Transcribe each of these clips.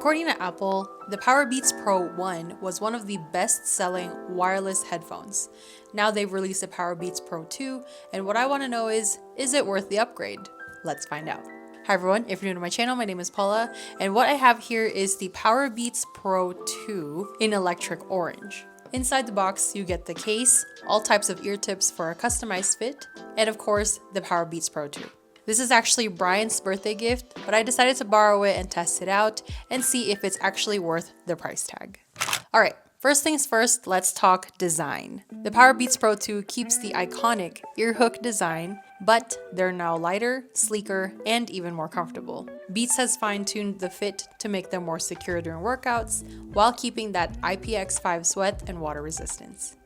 According to Apple, the Powerbeats Pro 1 was one of the best-selling wireless headphones. Now they've released the Powerbeats Pro 2, and what I want to know is it worth the upgrade? Let's find out. Hi everyone, if you're new to my channel, my name is Paula, and what I have here is the Powerbeats Pro 2 in electric orange. Inside the box, you get the case, all types of ear tips for a customized fit, and of course, the Powerbeats Pro 2. This is actually Brian's birthday gift, but I decided to borrow it and test it out and see if it's actually worth the price tag. Alright, first things first, let's talk design. The Powerbeats Pro 2 keeps the iconic ear hook design, but they're now lighter, sleeker, and even more comfortable. Beats has fine-tuned the fit to make them more secure during workouts, while keeping that IPX5 sweat and water resistance.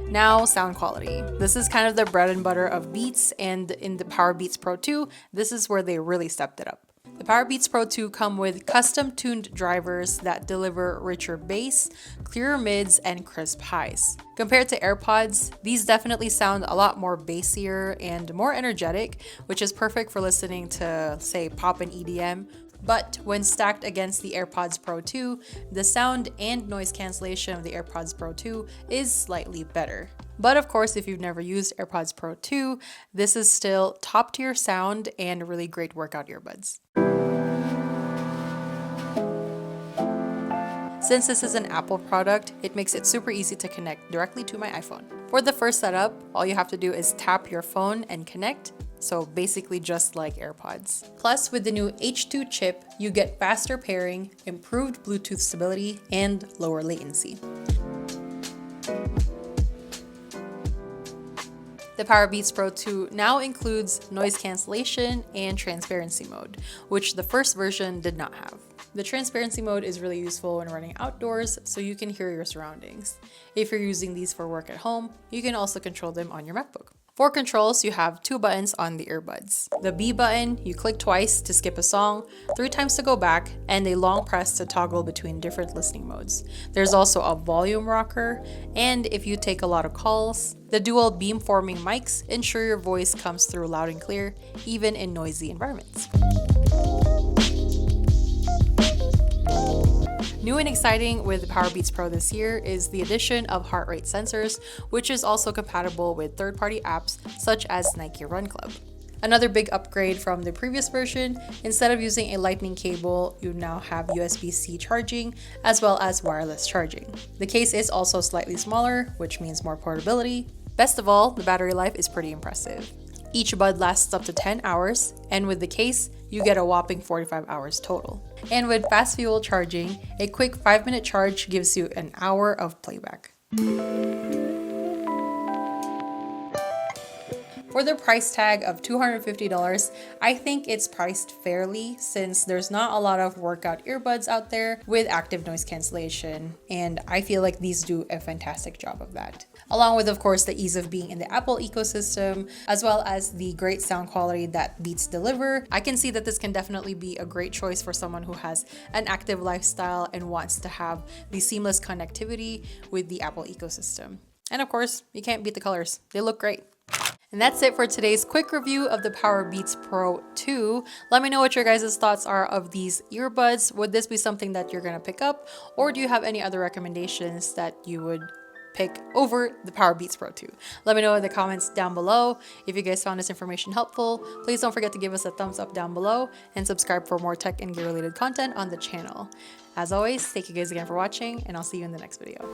Now, sound quality. This is kind of the bread and butter of Beats, and in the Powerbeats Pro 2, this is where they really stepped it up. The Powerbeats Pro 2 come with custom-tuned drivers that deliver richer bass, clearer mids, and crisp highs. Compared to AirPods, these definitely sound a lot more bassier and more energetic, which is perfect for listening to, say, pop and EDM. But when stacked against the AirPods Pro 2, the sound and noise cancellation of the AirPods Pro 2 is slightly better. But of course, if you've never used AirPods Pro 2, this is still top tier sound and really great workout earbuds. Since this is an Apple product, it makes it super easy to connect directly to my iPhone. For the first setup, all you have to do is tap your phone and connect. So basically just like AirPods. Plus, with the new H2 chip, you get faster pairing, improved Bluetooth stability, and lower latency. The Powerbeats Pro 2 now includes noise cancellation and transparency mode, which the first version did not have. The transparency mode is really useful when running outdoors so you can hear your surroundings. If you're using these for work at home, you can also control them on your MacBook. For controls, you have two buttons on the earbuds. The B button, you click twice to skip a song, 3 times to go back, and a long press to toggle between different listening modes. There's also a volume rocker, and if you take a lot of calls, the dual beam-forming mics ensure your voice comes through loud and clear, even in noisy environments. New and exciting with the Powerbeats Pro this year is the addition of heart rate sensors, which is also compatible with third-party apps such as Nike Run Club. Another big upgrade from the previous version, instead of using a lightning cable, you now have USB-C charging as well as wireless charging. The case is also slightly smaller, which means more portability. Best of all, the battery life is pretty impressive. Each bud lasts up to 10 hours, and with the case, you get a whopping 45 hours total. And with fast fuel charging, a quick 5-minute charge gives you an hour of playback. For the price tag of $250, I think it's priced fairly since there's not a lot of workout earbuds out there with active noise cancellation, and I feel like these do a fantastic job of that. Along with, of course, the ease of being in the Apple ecosystem, as well as the great sound quality that Beats deliver, I can see that this can definitely be a great choice for someone who has an active lifestyle and wants to have the seamless connectivity with the Apple ecosystem. And of course, you can't beat the colors. They look great. And that's it for today's quick review of the Powerbeats Pro 2. Let me know what your guys' thoughts are of these earbuds. Would this be something that you're gonna pick up? Or do you have any other recommendations that you would pick over the Powerbeats Pro 2? Let me know in the comments down below. If you guys found this information helpful, please don't forget to give us a thumbs up down below and subscribe for more tech and gear related content on the channel. As always, thank you guys again for watching, and I'll see you in the next video.